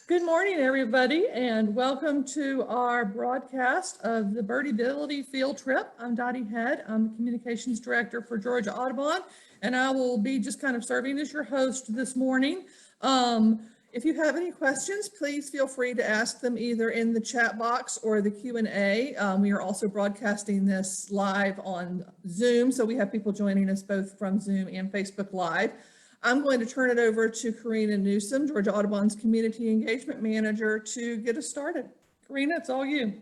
Good morning, everybody, and welcome to our broadcast of the Birdability field trip. I'm Dottie Head. I'm the Communications Director for Georgia Audubon, and I will be just kind of serving as your host this morning. If you have any questions, please feel free to ask them either in the chat box or the Q&A. We are also broadcasting this live on Zoom, so we have people joining us both from Zoom and Facebook Live. I'm going to turn it over to Corina Newsome, Georgia Audubon's Community Engagement Manager, to get us started. Corina, it's all you.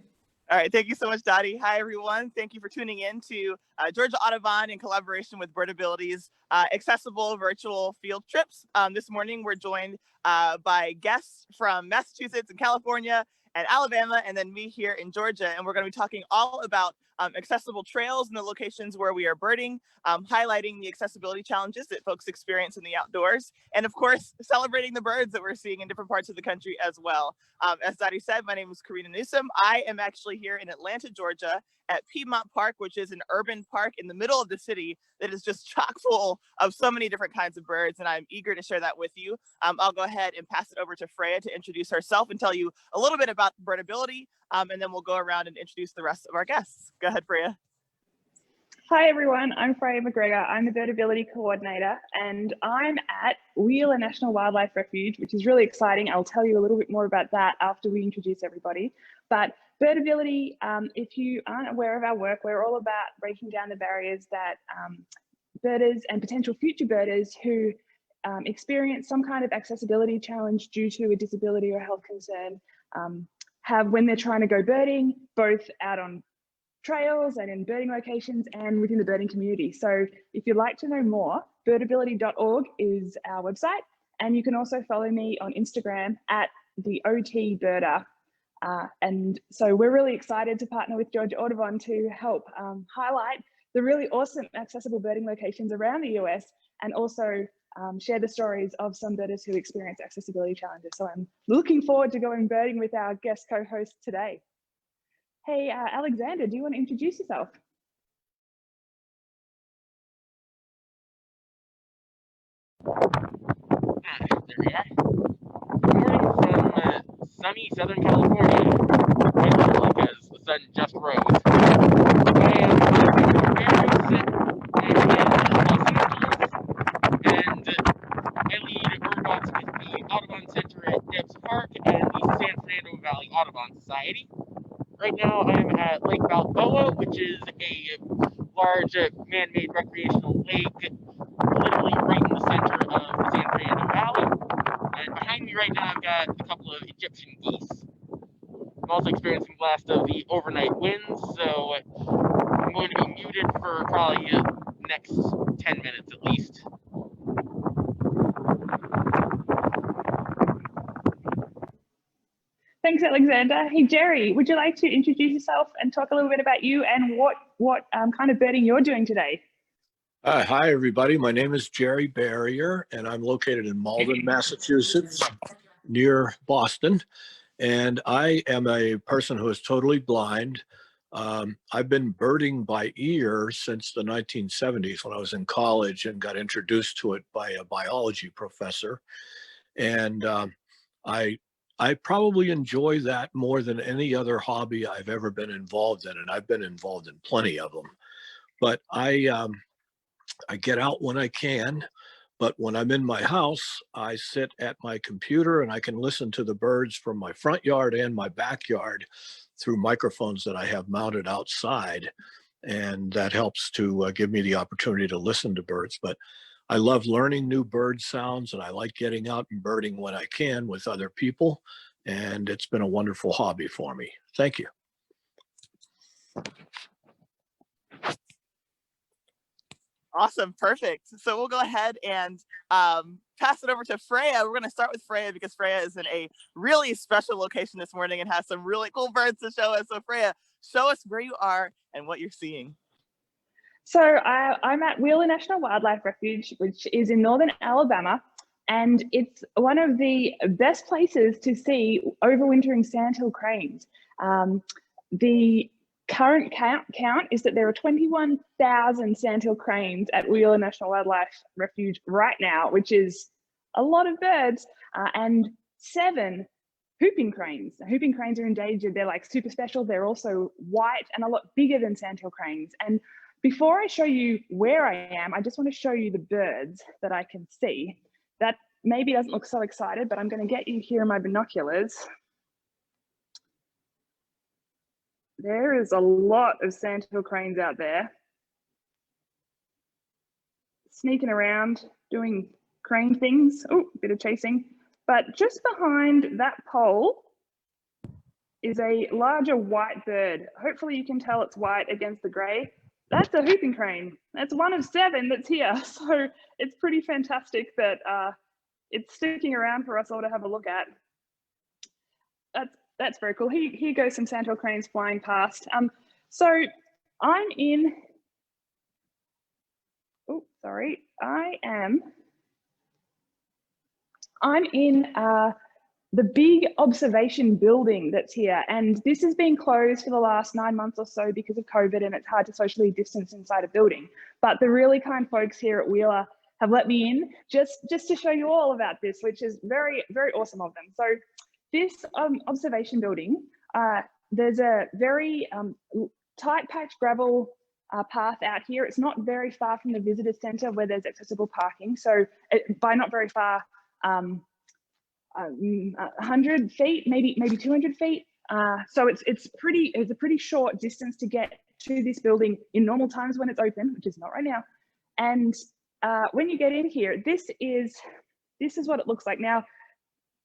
All right, thank you so much, Dottie. Hi, everyone. Thank you for tuning in to Georgia Audubon in collaboration with Birdability's accessible virtual field trips. This morning, we're joined by guests from Massachusetts and California and Alabama, and then me here in Georgia. And we're going to be talking all about accessible trails and the locations where we are birding, highlighting the accessibility challenges that folks experience in the outdoors, and of course, celebrating the birds that we're seeing in different parts of the country as well. As Dottie said, my name is Corina Newsome. I am actually here in Atlanta, Georgia at Piedmont Park, which is an urban park in the middle of the city that is just chock full of so many different kinds of birds, and I'm eager to share that with you. I'll go ahead and pass it over to Freya to introduce herself and tell you a little bit about Birdability, and then we'll go around and introduce the rest of our guests. Go ahead, Freya. Hi everyone, I'm Freya McGregor. I'm the Birdability Coordinator and I'm at Wheeler National Wildlife Refuge, which is really exciting. I'll tell you a little bit more about that after we introduce everybody. But Birdability, if you aren't aware of our work, we're all about breaking down the barriers that birders and potential future birders who experience some kind of accessibility challenge due to a disability or health concern have when they're trying to go birding, both out on trails and in birding locations and within the birding community. So if you'd like to know more, birdability.org is our website. And you can also follow me on Instagram at the OT Birder. And so we're really excited to partner with Georgia Audubon to help highlight the really awesome accessible birding locations around the US and also share the stories of some birders who experience accessibility challenges. So I'm looking forward to going birding with our guest co-host today. Hey, Alexander, do you want to introduce yourself? Hi, there we are. Good morning from sunny Southern California, which I like as the sun just rose. I am in Los Angeles, and I lead bird walks with the Audubon Center at Debs Park and the San Fernando Valley Audubon Society. Right now I'm at Lake Balboa, which is a large man-made recreational lake, literally right in the center of the San Fernando Valley. And behind me right now I've got a couple of Egyptian geese. I'm also experiencing the blast of the overnight winds, so I'm going to be muted for probably the next 10 minutes at least. Thanks, Alexander. Hey, Jerry, would you like to introduce yourself and talk a little bit about you and what kind of birding you're doing today? Hi, everybody. My name is Jerry Berrier, and I'm located in Malden, Massachusetts, near Boston. And I am a person who is totally blind. I've been birding by ear since the 1970s when I was in college and got introduced to it by a biology professor. And I probably enjoy that more than any other hobby I've ever been involved in, and I've been involved in plenty of them. But I get out when I can, but when I'm in my house, I sit at my computer and I can listen to the birds from my front yard and my backyard through microphones that I have mounted outside, and that helps to give me the opportunity to listen to birds. But I love learning new bird sounds, and I like getting out and birding when I can with other people, and it's been a wonderful hobby for me. Thank you. Awesome, perfect. So we'll go ahead and pass it over to Freya. We're going to start with Freya because Freya is in a really special location this morning and has some really cool birds to show us. So Freya, show us where you are and what you're seeing. So I'm at Wheeler National Wildlife Refuge, which is in northern Alabama, and it's one of the best places to see overwintering sandhill cranes. The current count is that there are 21,000 sandhill cranes at Wheeler National Wildlife Refuge right now, which is a lot of birds, and 7 whooping cranes. Whooping cranes are endangered. They're like super special. They're also white and a lot bigger than sandhill cranes. And before I show you where I am, I just want to show you the birds that I can see. That maybe doesn't look so excited, but I'm going to get you here in my binoculars. There is a lot of sandhill cranes out there, sneaking around, doing crane things. Oh, a bit of chasing. But just behind that pole is a larger white bird. Hopefully you can tell it's white against the gray. That's a whooping crane. That's one of 7 that's here. So it's pretty fantastic that it's sticking around for us all to have a look at. That's very cool. Here goes some sandhill cranes flying past. So I'm in, oh, sorry. I'm in the big observation building that's here. And this has been closed for the last 9 months or so because of COVID, and it's hard to socially distance inside a building. But the really kind folks here at Wheeler have let me in just to show you all about this, which is very, very awesome of them. So this observation building, there's a very tight packed gravel path out here. It's not very far from the visitor center where there's accessible parking. So by not very far, 100 feet, maybe 200 feet. So it's a pretty short distance to get to this building in normal times when it's open, which is not right now. And when you get in here, this is what it looks like. Now,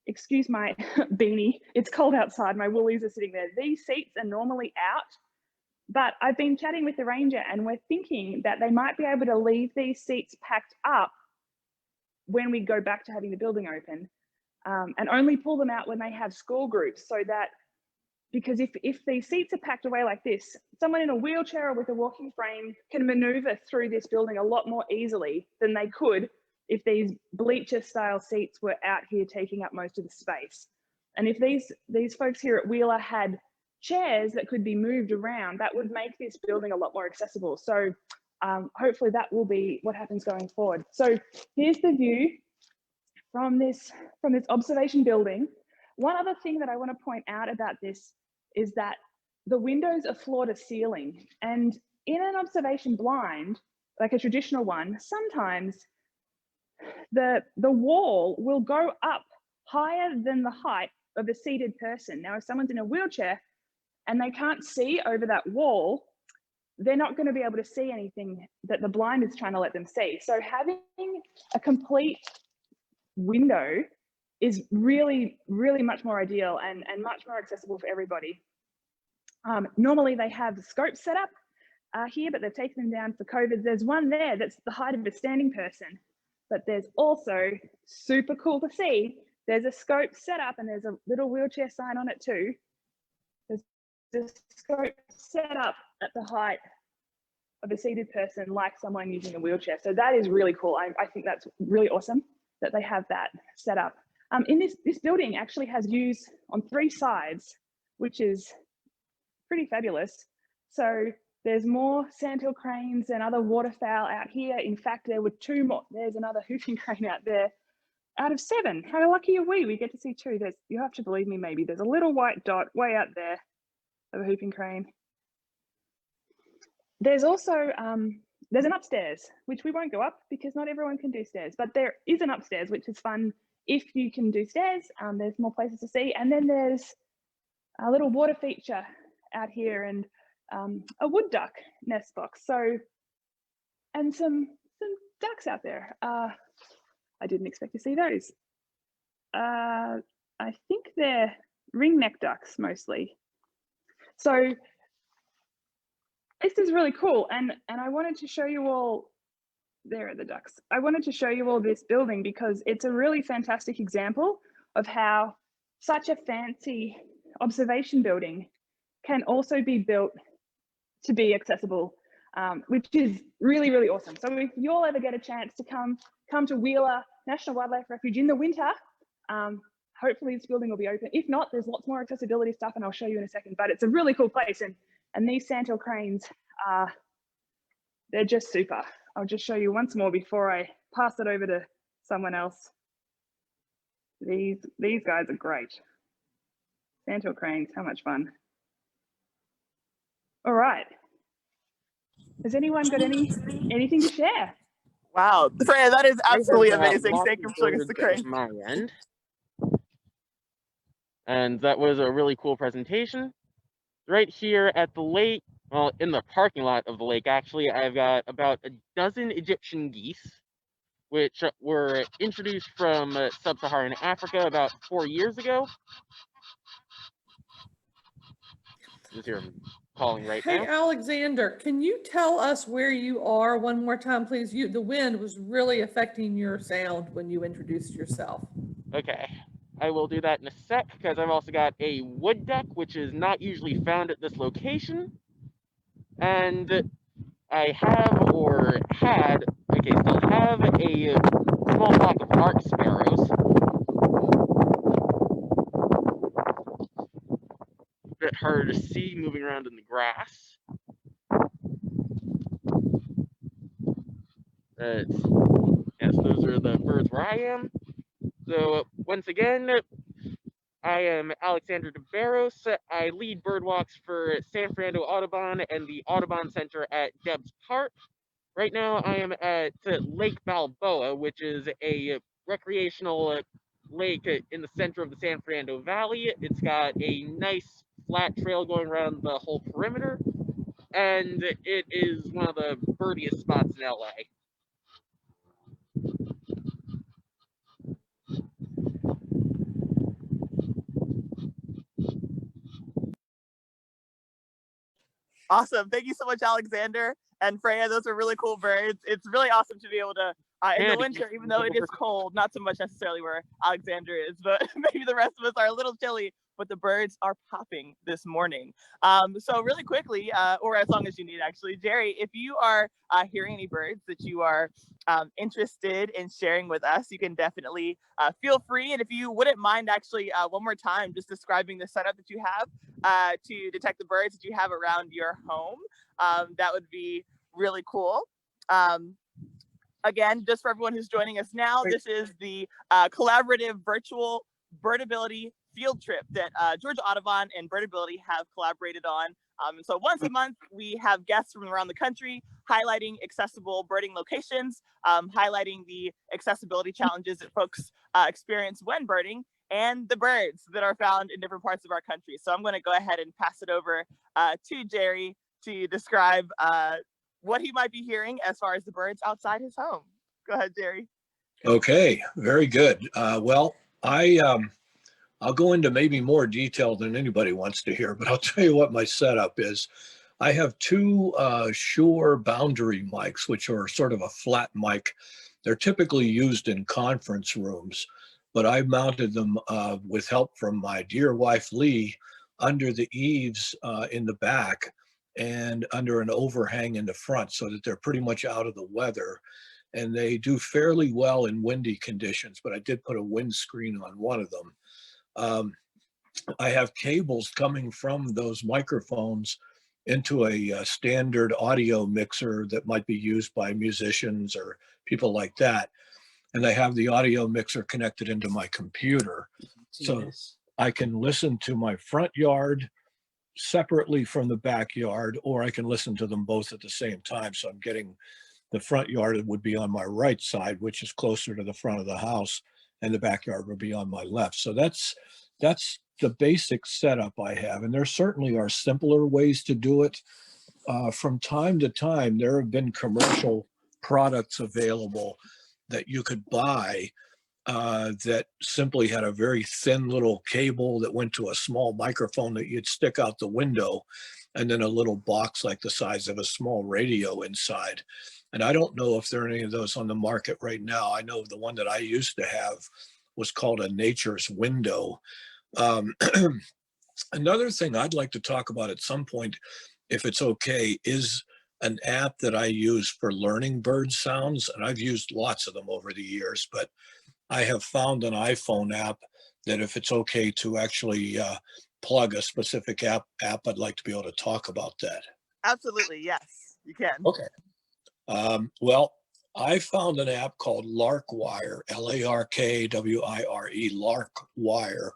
excuse my beanie, it's cold outside, my woolies are sitting there. These seats are normally out, but I've been chatting with the ranger and we're thinking that they might be able to leave these seats packed up when we go back to having the building open, and only pull them out when they have school groups, so that, because if these seats are packed away like this, someone in a wheelchair or with a walking frame can maneuver through this building a lot more easily than they could if these bleacher style seats were out here taking up most of the space. And if these folks here at Wheeler had chairs that could be moved around, that would make this building a lot more accessible. So hopefully that will be what happens going forward. So here's the view from this observation building. One other thing that I want to point out about this is that the windows are floor to ceiling, and in an observation blind, like a traditional one, sometimes the wall will go up higher than the height of a seated person. Now, if someone's in a wheelchair and they can't see over that wall, they're not going to be able to see anything that the blind is trying to let them see. So having a complete window is really, really much more ideal and much more accessible for everybody. Normally they have the scopes set up here, but they've taken them down for COVID. There's one there that's the height of a standing person, but there's also, super cool to see, there's a scope set up and there's a little wheelchair sign on it too. There's a scope set up at the height of a seated person, like someone using a wheelchair. So that is really cool. I think that's really awesome that they have that set up. In this building actually has views on 3 sides, which is pretty fabulous. So there's more sandhill cranes and other waterfowl out here. In fact, there were 2 more. There's another whooping crane out there. Out of 7, how lucky are we? We get to see 2. You have to believe me, maybe. There's a little white dot way out there of a whooping crane. There's also, there's an upstairs, which we won't go up because not everyone can do stairs, but there is an upstairs, which is fun if you can do stairs. There's more places to see. And then there's a little water feature out here and a wood duck nest box. So, and some ducks out there. I didn't expect to see those. I think they're ringneck ducks mostly. So this is really cool. And I wanted to show you all, there are the ducks. I wanted to show you all this building because it's a really fantastic example of how such a fancy observation building can also be built to be accessible, which is really, really awesome. So if you all ever get a chance to come to Wheeler National Wildlife Refuge in the winter, hopefully this building will be open. If not, there's lots more accessibility stuff and I'll show you in a second, but it's a really cool place. And these sandhill cranes, they're just super. I'll just show you once more before I pass it over to someone else. These guys are great. Sandhill cranes, how much fun. All right. Has anyone got anything to share? Wow, Freya, that is absolutely I have, amazing. lots Thank you of for showing us the birds crane. on my end. And that was a really cool presentation. Right here at the lake, well, in the parking lot of the lake, actually, I've got about a dozen Egyptian geese, which were introduced from sub-Saharan Africa about 4 years ago. Just hear them calling right Hey, now. Alexander, can you tell us where you are one more time, please? The wind was really affecting your sound when you introduced yourself. Okay, I will do that in a sec, because I've also got a wood duck, which is not usually found at this location. And I have, or had, okay, still have a small flock of lark sparrows. A bit harder to see moving around in the grass. Yes, those are the birds where I am. So once again, I am Alexander deBarros. I lead bird walks for San Fernando Audubon and the Audubon Center at Debs Park. Right now I am at Lake Balboa, which is a recreational lake in the center of the San Fernando Valley. It's got a nice flat trail going around the whole perimeter, and it is one of the birdiest spots in LA. Awesome. Thank you so much, Alexander and Freya. Those are really cool birds. It's really awesome to be able to, in the winter, even though it is cold, not so much necessarily where Alexander is, but maybe the rest of us are a little chilly, but the birds are popping this morning. So really quickly, or as long as you need actually, Jerry, if you are hearing any birds that you are interested in sharing with us, you can definitely feel free. And if you wouldn't mind actually one more time, just describing the setup that you have to detect the birds that you have around your home, that would be really cool. Again, just for everyone who's joining us now, this is the collaborative virtual Birdability field trip that Georgia Audubon and Birdability have collaborated on. So once a month, we have guests from around the country highlighting accessible birding locations, highlighting the accessibility challenges that folks experience when birding, and the birds that are found in different parts of our country. So I'm going to go ahead and pass it over to Jerry to describe what he might be hearing as far as the birds outside his home. Go ahead, Jerry. Okay, very good. Well, I'll go into maybe more detail than anybody wants to hear, but I'll tell you what my setup is. I have two Shure boundary mics, which are sort of a flat mic. They're typically used in conference rooms, but I mounted them with help from my dear wife, Lee, under the eaves in the back and under an overhang in the front so that they're pretty much out of the weather. And they do fairly well in windy conditions, but I did put a windscreen on one of them. I have cables coming from those microphones into a standard audio mixer that might be used by musicians or people like that. And I have the audio mixer connected into my computer. So I can listen to my front yard separately from the backyard, or I can listen to them both at the same time. So I'm getting the front yard would be on my right side, which is closer to the front of the house, and the backyard would be on my left. So that's the basic setup I have. And there certainly are simpler ways to do it. From time to time, there have been commercial products available that you could buy that simply had a very thin little cable that went to a small microphone that you'd stick out the window, and then a little box like the size of a small radio inside. And I don't know if there are any of those on the market right now. I know the one that I used to have was called a Nature's Window. Another thing I'd like to talk about at some point, if it's okay, is an app that I use for learning bird sounds. And I've used lots of them over the years, but I have found an iPhone app that if it's okay to actually plug a specific app, I'd like to be able to talk about that. Absolutely, yes, you can. Okay. Well, I found an app called Larkwire, Larkwire, Larkwire,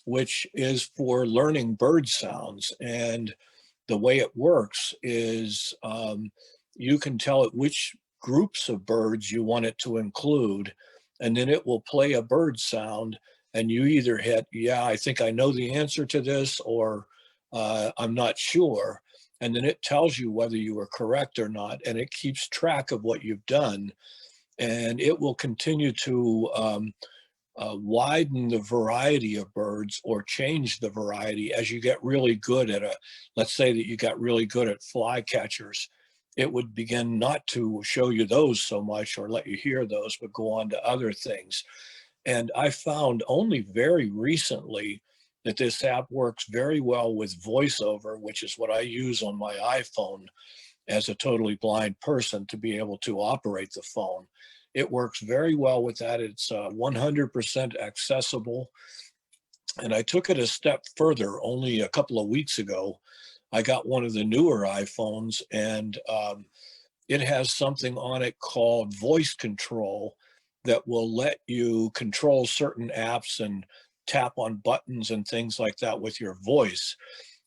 which is for learning bird sounds. And the way it works is you can tell it which groups of birds you want it to include, and then it will play a bird sound, and you either hit, yeah, I think I know the answer to this, or I'm not sure. And then it tells you whether you were correct or not, and it keeps track of what you've done. And it will continue to widen the variety of birds or change the variety as you get really good at let's say that you got really good at flycatchers. It would begin not to show you those so much or let you hear those, but go on to other things. And I found only very recently that this app works very well with voiceover, which is what I use on my iPhone as a totally blind person to be able to operate the phone. It works very well with that. It's 100% accessible. And I took it a step further only a couple of weeks ago. I got one of the newer iPhones, and it has something on it called voice control that will let you control certain apps and tap on buttons and things like that with your voice.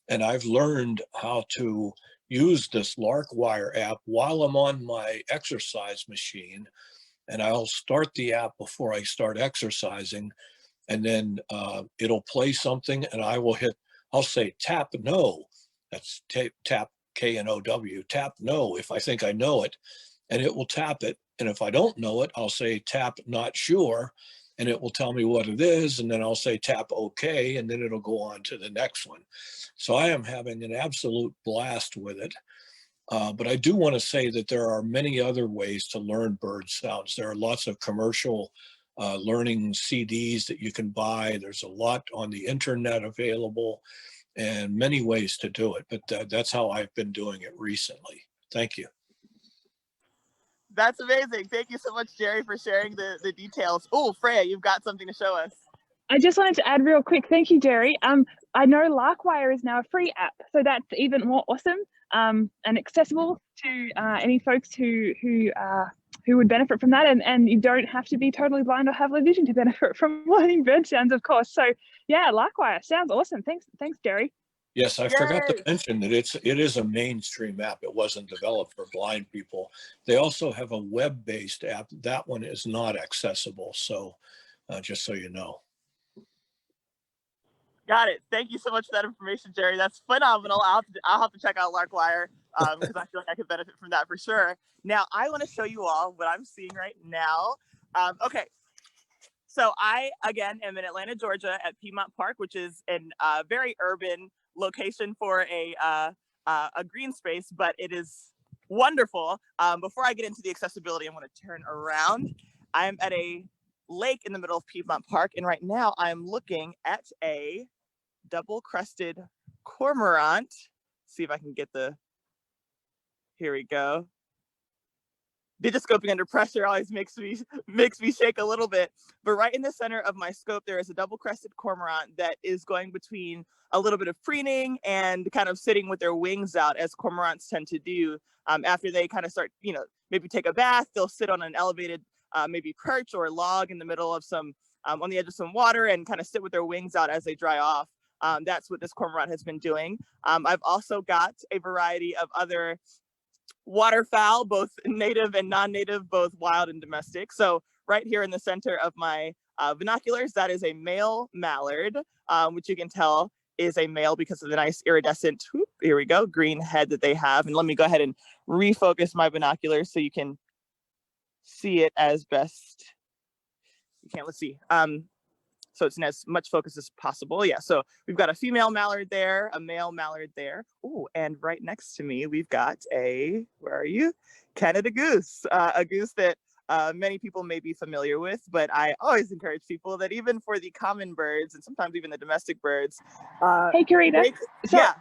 And I've learned how to use this Larkwire app while I'm on my exercise machine. And I'll start the app before I start exercising, and then it'll play something, and I'll say tap no. That's tap K-N-O-W, tap no if I think I know it, and it will tap it. And if I don't know it, I'll say tap not sure, and it will tell me what it is, and then I'll say tap okay, and then it'll go on to the next one. So I am having an absolute blast with it. But I do want to say that there are many other ways to learn bird sounds. There are lots of commercial learning CDs that you can buy. There's a lot on the internet available and many ways to do it. But that's how I've been doing it recently. Thank you. That's amazing. Thank you so much, Jerry, for sharing the details. Oh, Freya, you've got something to show us. I just wanted to add real quick. Thank you, Jerry. I know Larkwire is now a free app, so that's even more awesome and accessible to any folks who would benefit from that. And you don't have to be totally blind or have low vision to benefit from learning bird sounds, of course. So yeah, Larkwire sounds awesome. Thanks, Jerry. Yes, I Yay! forgot to mention that it is a mainstream app. It wasn't developed for blind people. They also have a web-based app. That one is not accessible. So just so you know. Got it. Thank you so much for that information, Jerry. That's phenomenal. I'll have to check out Larkwire because I feel like I could benefit from that for sure. Now, I want to show you all what I'm seeing right now. Okay. So I, again, am in Atlanta, Georgia at Piedmont Park, which is a very urban location for a green space, but it is wonderful. Before I get into the accessibility, I want to turn around. I am at a lake in the middle of Piedmont Park, and right now I'm looking at a double-crested cormorant. See if I can get here we go. Digiscoping under pressure always makes me shake a little bit. But right in the center of my scope, there is a double-crested cormorant that is going between a little bit of preening and kind of sitting with their wings out, as cormorants tend to do. After they kind of start, maybe take a bath, they'll sit on an elevated maybe perch or log in the middle of on the edge of some water and kind of sit with their wings out as they dry off. That's what this cormorant has been doing. I've also got a variety of other waterfowl, both native and non-native, both wild and domestic. So right here in the center of my binoculars, that is a male mallard, which you can tell is a male because of the nice iridescent, here we go, green head that they have. And let me go ahead and refocus my binoculars so you can see it as best you can. Let's see. So it's in as much focus as possible. Yeah, so we've got a female mallard there, a male mallard there. Oh, and right next to me, we've got where are you? Canada goose, a goose that many people may be familiar with, but I always encourage people that even for the common birds and sometimes even the domestic birds. Hey, Corina. Yeah.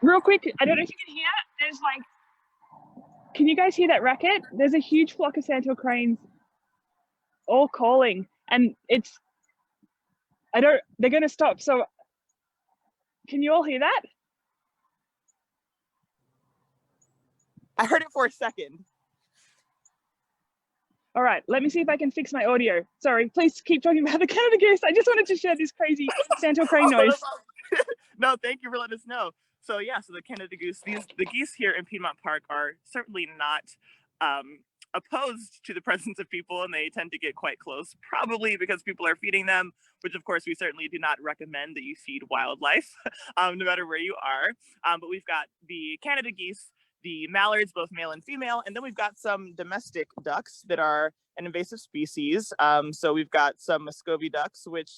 Real quick, I don't know if you can hear, there's can you guys hear that racket? There's a huge flock of sandhill cranes all calling, and they're going to stop. So can you all hear that? I heard it for a second. All right, let me see if I can fix my audio. Sorry, please keep talking about the Canada Goose. I just wanted to share this crazy sandhill crane noise. No, thank you for letting us know. So yeah, so the Canada Goose, the geese here in Piedmont Park are certainly not opposed to the presence of people, and they tend to get quite close, probably because people are feeding them, which of course we certainly do not recommend that you feed wildlife, no matter where you are. But we've got the Canada geese, the mallards, both male and female, and then we've got some domestic ducks that are an invasive species. So we've got some Muscovy ducks, which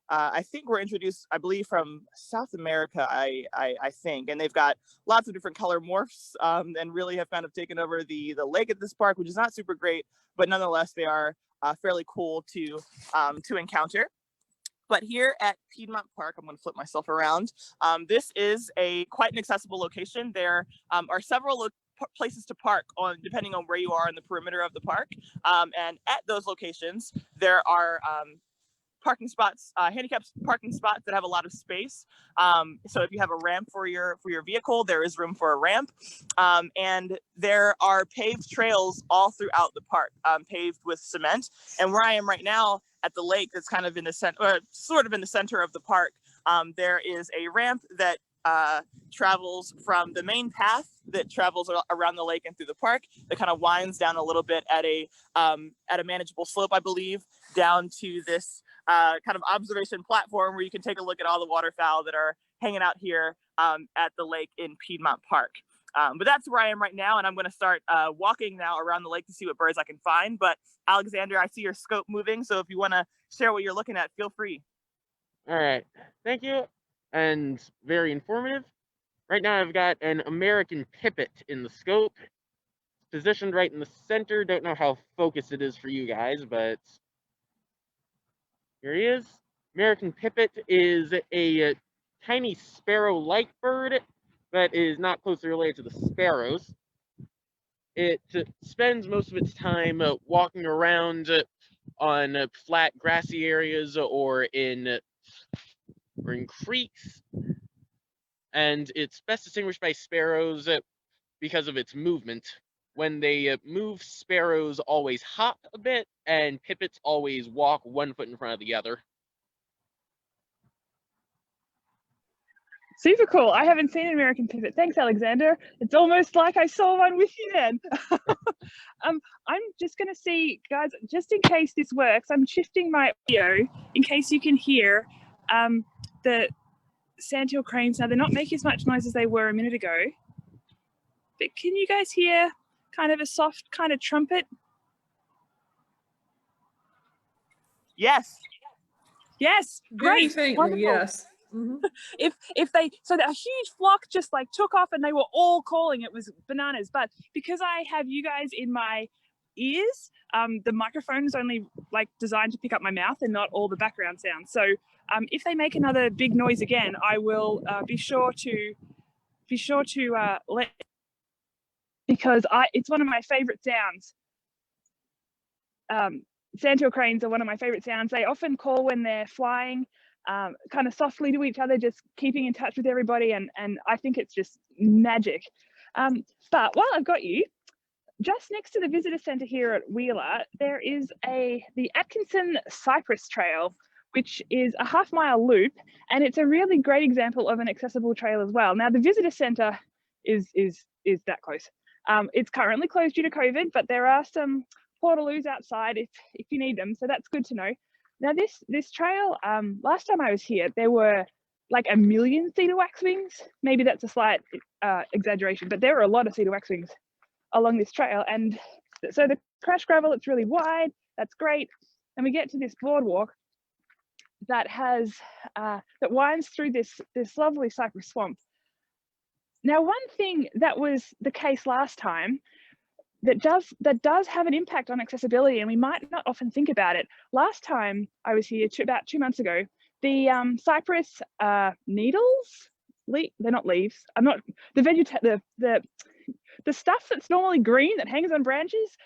I think were introduced, I believe, from South America, I think, and they've got lots of different color morphs, and really have kind of taken over the lake at this park, which is not super great, but nonetheless they are fairly cool to encounter. But here at Piedmont Park, I'm going to flip myself around. This is quite an accessible location. There are several places to park depending on where you are in the perimeter of the park, and at those locations there are parking spots, handicapped parking spots that have a lot of space. So if you have a ramp for your vehicle, there is room for a ramp. And there are paved trails all throughout the park, paved with cement. And where I am right now at the lake, that's kind of in the center, or sort of in the center of the park, there is a ramp that travels from the main path that travels around the lake and through the park, that kind of winds down a little bit at a manageable slope, I believe, down to this kind of observation platform where you can take a look at all the waterfowl that are hanging out here at the lake in Piedmont Park. But that's where I am right now, and I'm going to start walking now around the lake to see what birds I can find. But Alexander, I see your scope moving, so if you want to share what you're looking at, feel free. All right, thank you, and very informative. Right now I've got an American Pippit in the scope, positioned right in the center. Don't know how focused it is for you guys, but here he is. American Pippit is a tiny sparrow-like bird that is not closely related to the sparrows. It spends most of its time walking around on flat grassy areas or in creeks, and it's best distinguished by sparrows because of its movement. When they move, sparrows always hop a bit, and pipits always walk 1 foot in front of the other. Super cool. I haven't seen an American Pippit. Thanks, Alexander. It's almost like I saw one with you then. I'm just going to see, guys, just in case this works, I'm shifting my audio in case you can hear the sandhill cranes. Now, they're not making as much noise as they were a minute ago, but can you guys hear kind of a soft kind of trumpet? Yes. Yes, Very great. faintly, Wonderful. yes. Mm-hmm. If they, so a huge flock just like took off and they were all calling, it was bananas. But because I have you guys in my ears, the microphone is only like designed to pick up my mouth and not all the background sounds. So if they make another big noise again, I will be sure to let, because it's one of my favorite sounds. Sandhill cranes are one of my favorite sounds. They often call when they're flying, kind of softly to each other, just keeping in touch with everybody, and I think it's just magic. But while I've got you, just next to the visitor centre here at Wheeler, there is the Atkinson Cypress Trail, which is a half-mile loop, and it's a really great example of an accessible trail as well. Now, the visitor centre is that close. It's currently closed due to COVID, but there are some portaloos outside if you need them, so that's good to know. Now this trail, last time I was here, there were like 1 million cedar waxwings. Maybe that's a slight exaggeration, but there are a lot of cedar waxwings along this trail. And so the crash gravel, it's really wide, that's great. And we get to this boardwalk that has that winds through this lovely cypress swamp. Now, one thing that was the case last time that does have an impact on accessibility, and we might not often think about it. Last time I was here, about 2 months ago, the cypress needles, they're not leaves. The stuff that's normally green that hangs on branches,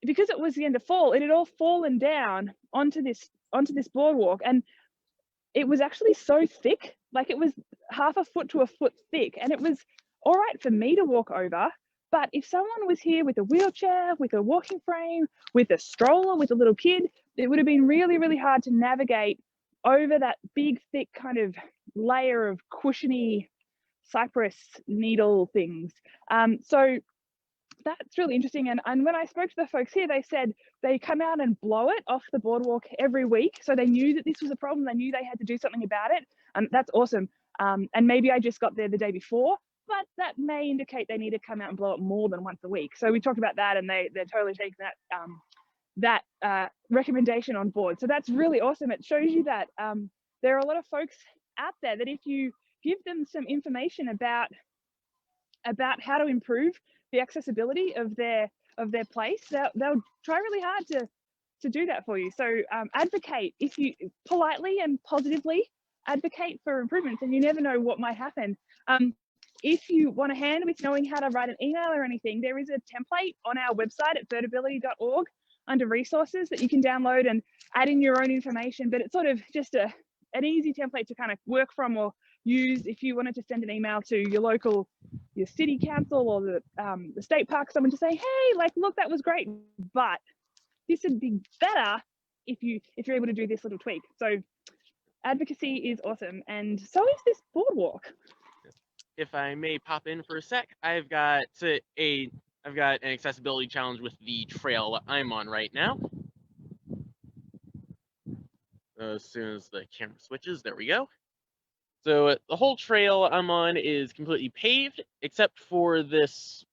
because it was the end of fall, it had all fallen down onto this boardwalk, and it was actually so thick, like it was 1/2 foot to 1 foot thick, and it was all right for me to walk over, But if someone was here with a wheelchair, with a walking frame, with a stroller, with a little kid, it would have been really, really hard to navigate over that big, thick kind of layer of cushiony cypress needle things. So that's really interesting. And when I spoke to the folks here, they said they come out and blow it off the boardwalk every week. So they knew that this was a problem. They knew they had to do something about it. And that's awesome. And maybe I just got there the day before, but that may indicate they need to come out and blow it more than once a week. So we talked about that, and they're totally taking that recommendation on board. So that's really awesome. It shows you that there are a lot of folks out there that if you give them some information about how to improve the accessibility of their place, they'll try really hard to do that for you. So advocate, if you politely and positively advocate for improvements, and you never know what might happen. If you want a hand with knowing how to write an email or anything, there is a template on our website at birdability.org under resources that you can download and add in your own information. But it's sort of just an easy template to kind of work from or use if you wanted to send an email to your city council or the state park, someone to say, hey, like, look, that was great, but this would be better if you're able to do this little tweak. So advocacy is awesome, and so is this boardwalk. If I may pop in for a sec, I've got an accessibility challenge with the trail I'm on right now. As soon as the camera switches, there we go. So the whole trail I'm on is completely paved, except for this.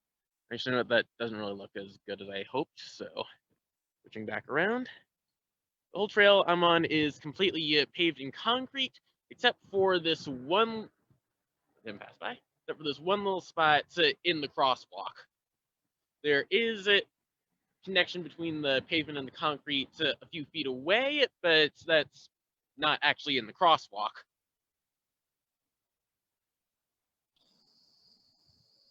Actually, no, that doesn't really look as good as I hoped, so switching back around. The whole trail I'm on is completely paved in concrete, except for this one. Didn't pass by. Except for this one little spot in the crosswalk. There is a connection between the pavement and the concrete a few feet away, but that's not actually in the crosswalk.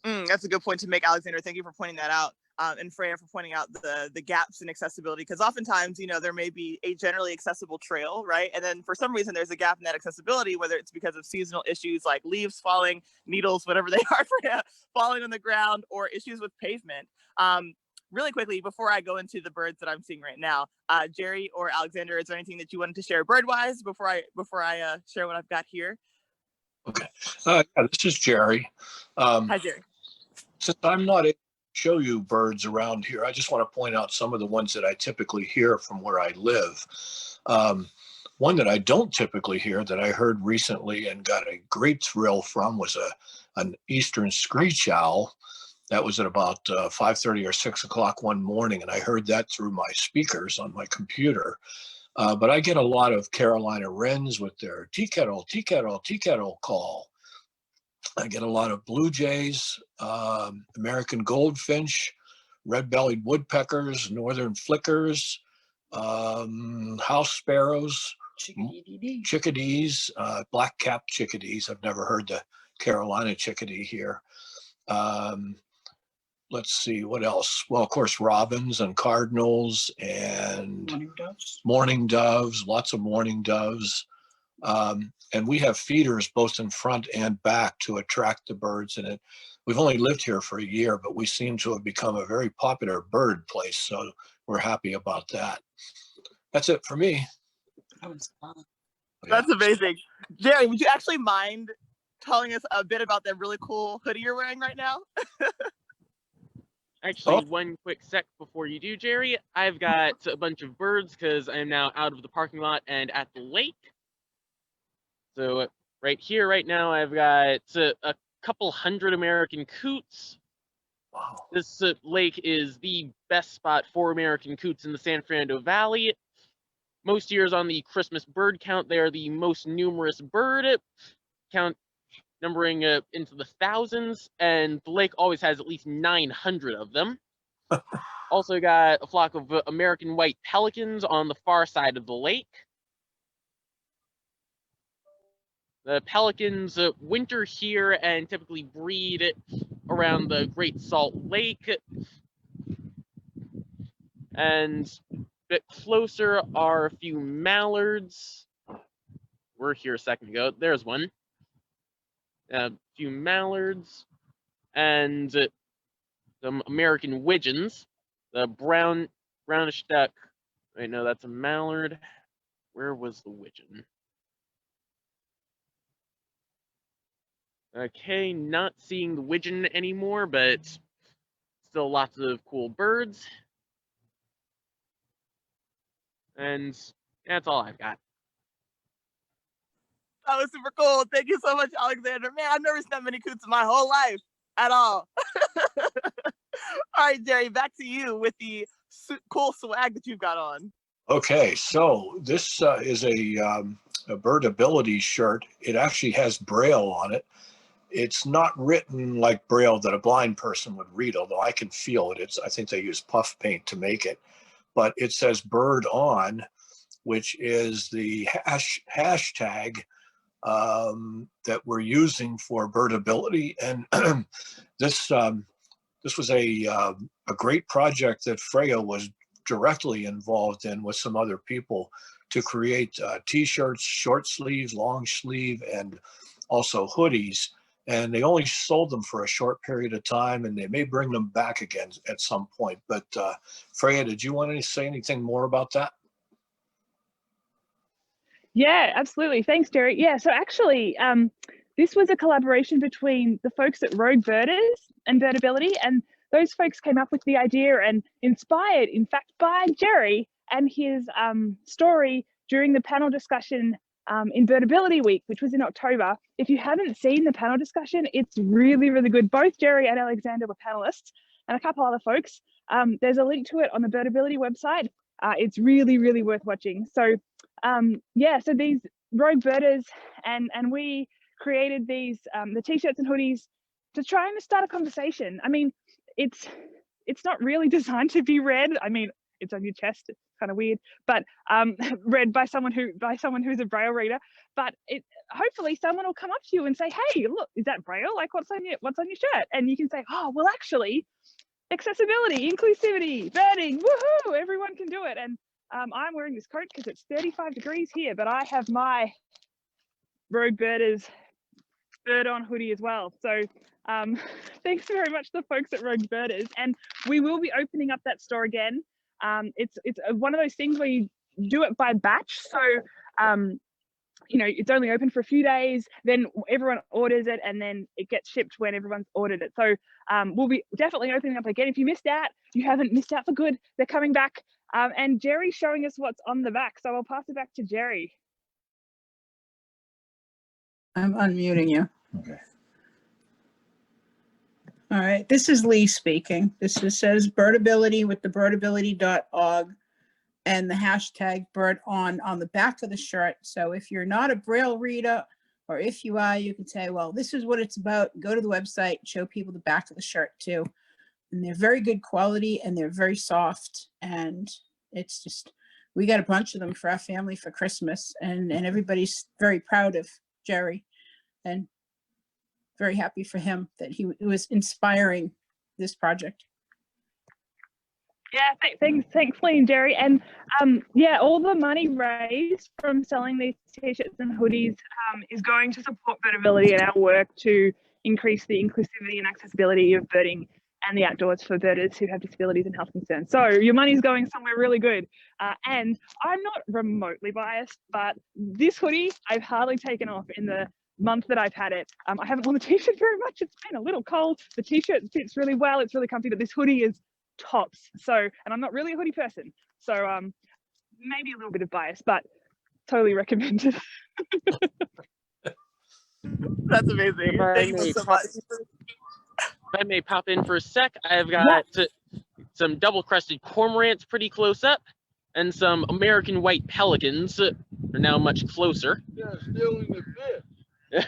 That's a good point to make, Alexander. Thank you for pointing that out. And Freya for pointing out the gaps in accessibility, because oftentimes, there may be a generally accessible trail, right? And then for some reason, there's a gap in that accessibility, whether it's because of seasonal issues like leaves falling, needles, whatever they are, Freya, falling on the ground, or issues with pavement. Really quickly, before I go into the birds that I'm seeing right now, Jerry or Alexander, is there anything that you wanted to share bird-wise before I share what I've got here? Okay. Yeah, this is Jerry. Hi, Jerry. Since I'm not able to show you birds around here, I just want to point out some of the ones that I typically hear from where I live. One that I don't typically hear that I heard recently and got a great thrill from was an eastern screech owl. That was at about 5:30 or 6 o'clock one morning, and I heard that through my speakers on my computer. But I get a lot of Carolina wrens with their tea kettle, tea kettle, tea kettle call. I get a lot of blue jays, American goldfinch, red-bellied woodpeckers, northern flickers, house sparrows, chickadees, black-capped chickadees. I've never heard the Carolina chickadee here. Let's see, what else? Well, of course, robins and cardinals and morning doves, lots of morning doves. And we have feeders both in front and back to attract the birds. And we've only lived here for a year, but we seem to have become a very popular bird place. So we're happy about that. That's it for me. That's amazing. Jerry, would you actually mind telling us a bit about that really cool hoodie you're wearing right now? Actually, one quick sec before you do, Jerry. I've got a bunch of birds because I'm now out of the parking lot and at the lake. So right here, right now, I've got a couple hundred American coots. Wow. This lake is the best spot for American coots in the San Fernando Valley. Most years on the Christmas bird count, they are the most numerous bird count, numbering into the thousands, and the lake always has at least 900 of them. Also got a flock of American white pelicans on the far side of the lake. The pelicans winter here and typically breed around the Great Salt Lake. And a bit closer are a few mallards. We're here a second ago. There's one. A few mallards. And some American Widgeons, the brownish duck. Wait, no, that's a mallard. Where was the widgeon? Okay, not seeing the widgeon anymore, but still lots of cool birds. And that's all I've got. That was super cool. Thank you so much, Alexander. Man, I've never seen that many coots in my whole life at all. All right, Jerry, back to you with the cool swag that you've got on. Okay, so this is a Birdability shirt. It actually has Braille on it. It's not written like Braille that a blind person would read, although I can feel it. I think they use puff paint to make it. But it says bird on, which is the hashtag that we're using for Birdability. And this was a great project that Freya was directly involved in with some other people to create t-shirts, short sleeve, long sleeve, and also hoodies. And they only sold them for a short period of time, and they may bring them back again at some point. But Freya, did you want to say anything more about that? Yeah, absolutely. Thanks, Jerry. Yeah, so actually, this was a collaboration between the folks at Rogue Birders and Birdability, and those folks came up with the idea and inspired, in fact, by Jerry and his story during the panel discussion in Birdability Week, which was in October. If you haven't seen the panel discussion, it's really, really good. Both Jerry and Alexander were panelists, and a couple other folks. There's a link to it on the Birdability website. It's really, really worth watching. So yeah, so these Rogue Birders and we created these the t-shirts and hoodies to try and start a conversation. I mean, it's not really designed to be read. I mean, it's on your chest. It's kind of weird, but read by someone who's a Braille reader. But hopefully someone will come up to you and say, "Hey, look, is that Braille? Like, what's on your shirt?" And you can say, "Oh, well, actually, accessibility, inclusivity, birding, woohoo! Everyone can do it." And I'm wearing this coat because it's 35 degrees here, but I have my Rogue Birders bird on hoodie as well. So thanks very much to the folks at Rogue Birders, and we will be opening up that store again. It's one of those things where you do it by batch, so you know, it's only open for a few days, then everyone orders it, and then it gets shipped when everyone's ordered it. So we'll be definitely opening up again. If you missed out, you haven't missed out for good. They're coming back, and Jerry's showing us what's on the back, so I'll pass it back to Jerry. I'm unmuting you. Okay. All right, this is Lee speaking. This says Birdability with the birdability.org and the hashtag bird on the back of the shirt. So if you're not a Braille reader, or if you are, you can say, well, this is what it's about. Go to the website, show people the back of the shirt too. And they're very good quality and they're very soft. And it's just, we got a bunch of them for our family for Christmas, and everybody's very proud of Jerry and very happy for him that he was inspiring this project. Yeah, thanks, Lee and Jerry. And yeah, all the money raised from selling these t-shirts and hoodies is going to support Birdability and our work to increase the inclusivity and accessibility of birding and the outdoors for birders who have disabilities and health concerns. So your money's going somewhere really good. And I'm not remotely biased, but this hoodie I've hardly taken off in the month that I've had it. I haven't worn the t-shirt very much. It's been a little cold. The t-shirt fits really well. It's really comfy, but this hoodie is tops. So, and I'm not really a hoodie person, so maybe a little bit of bias, but totally recommended. That's amazing. Thank you so much. If I may pop in for a sec, I've got some double-crested cormorants pretty close up, and some American white pelicans. They're now much closer. Yeah, stealing the fish.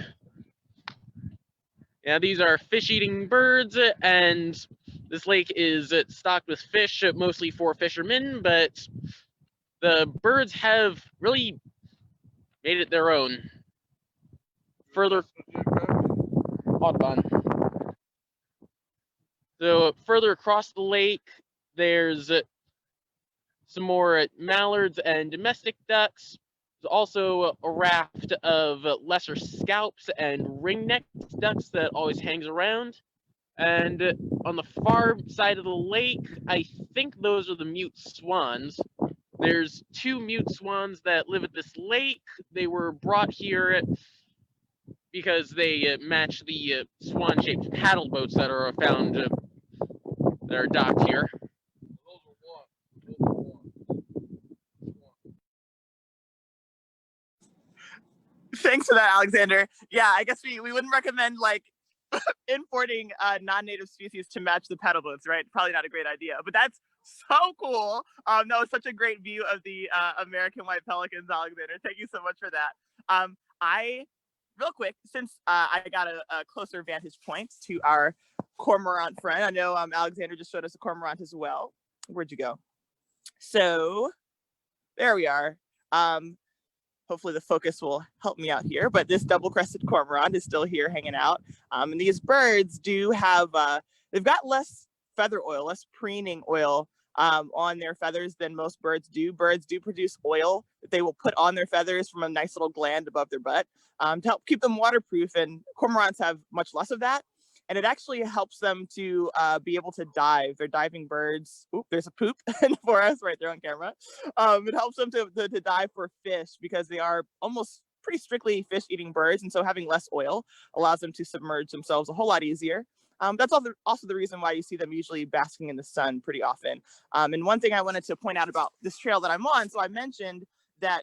Yeah, these are fish-eating birds, and this lake is stocked with fish, mostly for fishermen, but the birds have really made it their own. Further, Audubon. So further across the lake, there's some more mallards and domestic ducks. There's also a raft of lesser scalps and ringneck ducks that always hangs around. And on the far side of the lake, I think those are the mute swans. There's 2 mute swans that live at this lake. They were brought here because they match the swan-shaped paddle boats that are found that are docked here. Those are what? Those are what? Thanks for that, Alexander. Yeah, I guess we wouldn't recommend like importing non-native species to match the paddle boats, right? Probably not a great idea, but that's so cool. That was such a great view of the American white pelicans, Alexander. Thank you so much for that. Real quick, since I got a closer vantage point to our cormorant friend, I know Alexander just showed us a cormorant as well. Where'd you go? So there we are. Hopefully the focus will help me out here, but this double-crested cormorant is still here hanging out. And these birds do have, they've got less feather oil, less preening oil on their feathers than most birds do. Birds do produce oil that they will put on their feathers from a nice little gland above their butt to help keep them waterproof, and cormorants have much less of that. And it actually helps them to be able to dive. They're diving birds. Oop, there's a poop for us right there on camera. It helps them to dive for fish because they are almost pretty strictly fish-eating birds. And so having less oil allows them to submerge themselves a whole lot easier. That's also the reason why you see them usually basking in the sun pretty often. And one thing I wanted to point out about this trail that I'm on, so I mentioned that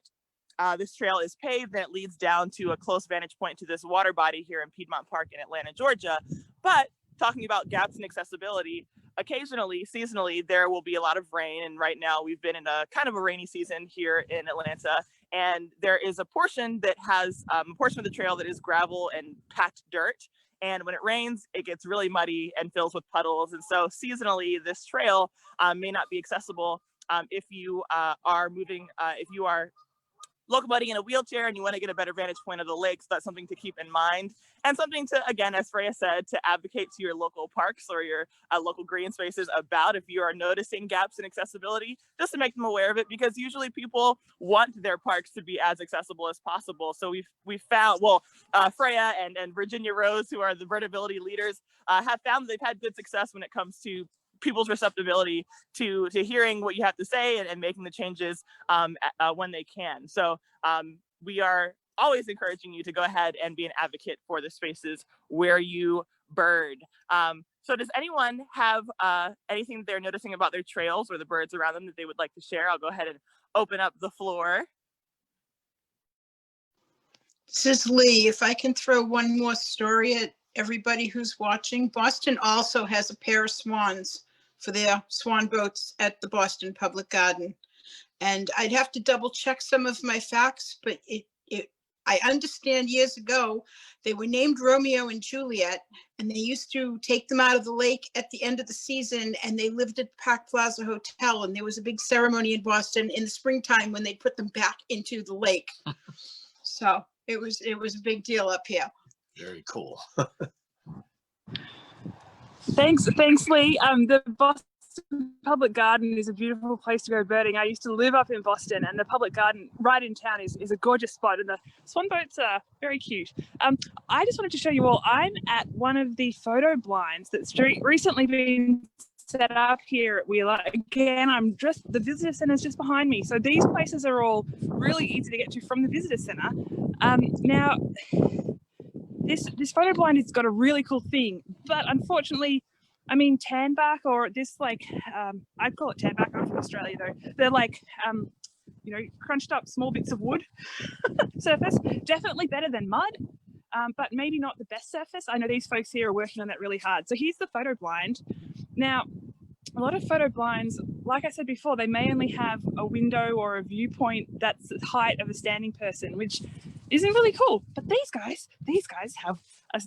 this trail is paved and it leads down to a close vantage point to this water body here in Piedmont Park in Atlanta, Georgia. But talking about gaps in accessibility, occasionally, seasonally, there will be a lot of rain. And right now we've been in a kind of a rainy season here in Atlanta. And there is a portion that has a portion of the trail that is gravel and packed dirt. And when it rains, it gets really muddy and fills with puddles. And so seasonally, this trail may not be accessible if you are moving, if you are locomoting in a wheelchair and you want to get a better vantage point of the lake. So that's something to keep in mind, and something to, again, as Freya said, to advocate to your local parks or your local green spaces about if you are noticing gaps in accessibility, just to make them aware of it, because usually people want their parks to be as accessible as possible. So we've found, well, Freya and Virginia Rose, who are the Birdability leaders, have found that they've had good success when it comes to people's receptibility to hearing what you have to say and making the changes when they can. So we are always encouraging you to go ahead and be an advocate for the spaces where you bird. So does anyone have anything that they're noticing about their trails or the birds around them that they would like to share? I'll go ahead and open up the floor. This is Lee. If I can throw one more story at everybody who's watching. Boston also has a pair of swans for their swan boats at the Boston Public Garden. And I'd have to double check some of my facts, but I understand years ago, they were named Romeo and Juliet, and they used to take them out of the lake at the end of the season, and they lived at Park Plaza Hotel, and there was a big ceremony in Boston in the springtime when they put them back into the lake. So it was a big deal up here. Very cool. Thanks, Lee. The Boston Public Garden is a beautiful place to go birding. I used to live up in Boston, and the public garden right in town is a gorgeous spot, and the swan boats are very cute. I just wanted to show you all, I'm at one of the photo blinds that's recently been set up here at Wheeler. Again, the visitor center is just behind me. So these places are all really easy to get to from the visitor center. Now, this photo blind has got a really cool thing, but unfortunately, I mean, tanbark, or this, like, I'd call it tanbark, I'm from Australia though. They're like, crunched up small bits of wood surface, definitely better than mud, but maybe not the best surface. I know these folks here are working on that really hard. So here's the photo blind. Now, a lot of photo blinds, like I said before, they may only have a window or a viewpoint that's the height of a standing person, which isn't really cool. But these guys have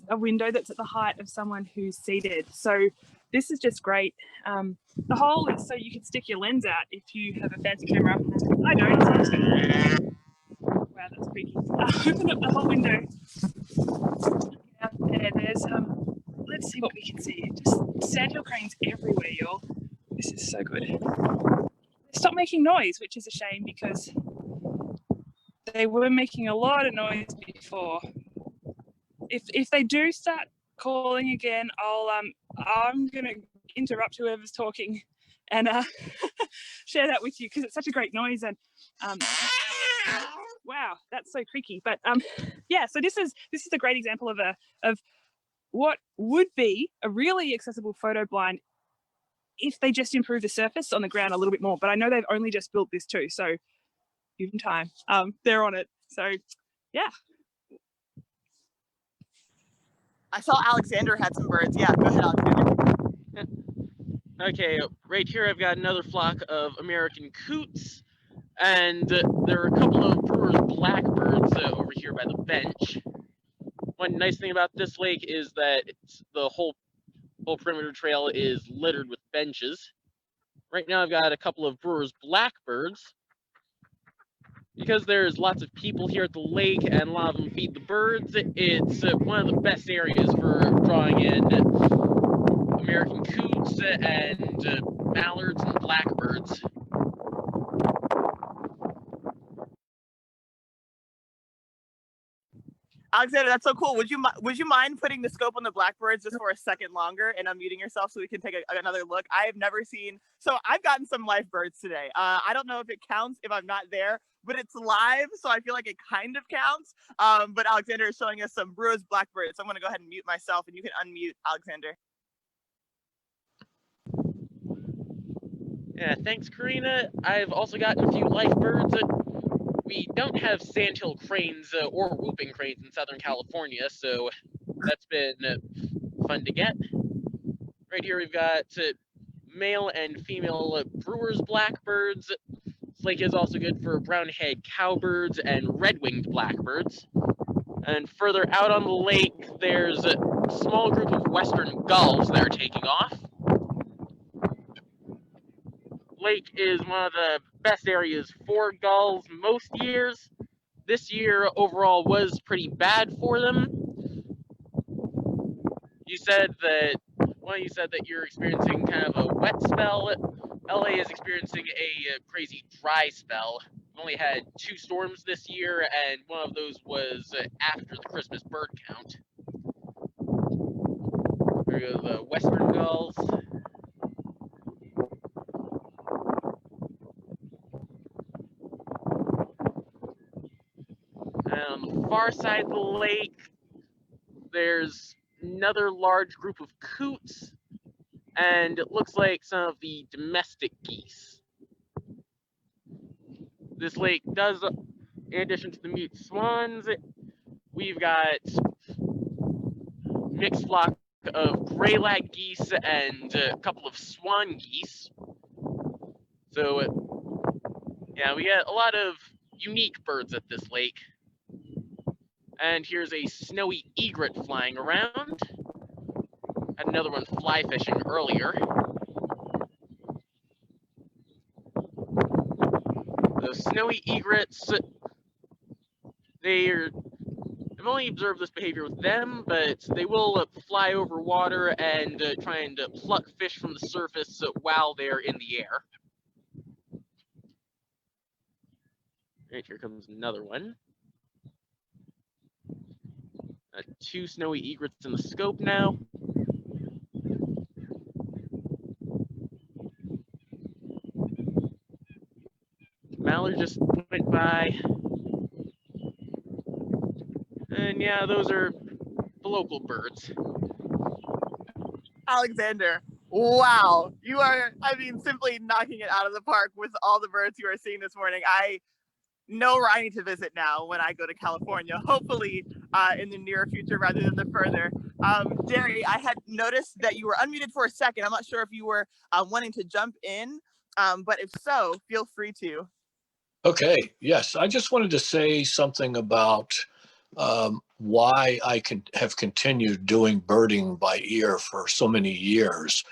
a window that's at the height of someone who's seated. So this is just great. The hole is so you can stick your lens out if you have a fancy camera. I don't, so I'm just gonna... Wow, that's freaky. Open up the whole window. Out there, there's let's see what we can see. Just sandhill cranes everywhere, y'all. This is so good. Stop making noise, which is a shame because they were making a lot of noise before. If they do start calling again, I'm going to interrupt whoever's talking and share that with you because it's such a great noise. And wow, that's so creaky. But yeah, so this is a great example of what would be a really accessible photo blind if they just improve the surface on the ground a little bit more. But I know they've only just built this too, so give them time. They're on it. So yeah. I saw Alexander had some birds. Yeah, go ahead, Alexander. Okay, right here I've got another flock of American coots, and there are a couple of Brewers blackbirds over here by the bench. One nice thing about this lake is that the whole perimeter trail is littered with benches. Right now I've got a couple of Brewers blackbirds. Because there's lots of people here at the lake and a lot of them feed the birds, it's one of the best areas for drawing in American coots and mallards and blackbirds. Alexander, that's so cool. Would you mind putting the scope on the blackbirds just for a second longer and unmuting yourself so we can take another look? I have never seen, so I've gotten some live birds today. I don't know if it counts if I'm not there, but it's live, so I feel like it kind of counts. But Alexander is showing us some Brewers blackbirds. So I'm going to go ahead and mute myself, and you can unmute Alexander. Yeah, thanks, Corina. I've also gotten a few life birds. We don't have sandhill cranes or whooping cranes in Southern California, so that's been fun to get. Right here we've got male and female Brewers blackbirds. This lake is also good for brown-head cowbirds and red-winged blackbirds. And further out on the lake, there's a small group of western gulls that are taking off. Lake is one of the best areas for gulls most years. This year overall was pretty bad for them. You said that you're experiencing kind of a wet spell. LA is experiencing a crazy dry spell. We've only had 2 storms this year, and one of those was after the Christmas bird count. There go the western gulls. And on the far side of the lake, there's another large group of coots, and it looks like some of the domestic geese. This lake does, in addition to the mute swans, we've got mixed flock of gray-lag geese and a couple of swan geese. So, yeah, we get a lot of unique birds at this lake. And here's a snowy egret flying around. Had another one fly fishing earlier. The snowy egrets, I've only observed this behavior with them, but they will fly over water and try and pluck fish from the surface while they're in the air. Right, here comes another one. 2 snowy egrets in the scope now. Mallard just went by. And yeah, those are the local birds. Alexander, wow. You are, simply knocking it out of the park with all the birds you are seeing this morning. I know where I need to visit now when I go to California, hopefully in the near future rather than the further. Jerry, I had noticed that you were unmuted for a second. I'm not sure if you were wanting to jump in, but if so, feel free to. Okay, yes, I just wanted to say something about why I have continued doing birding by ear for so many years.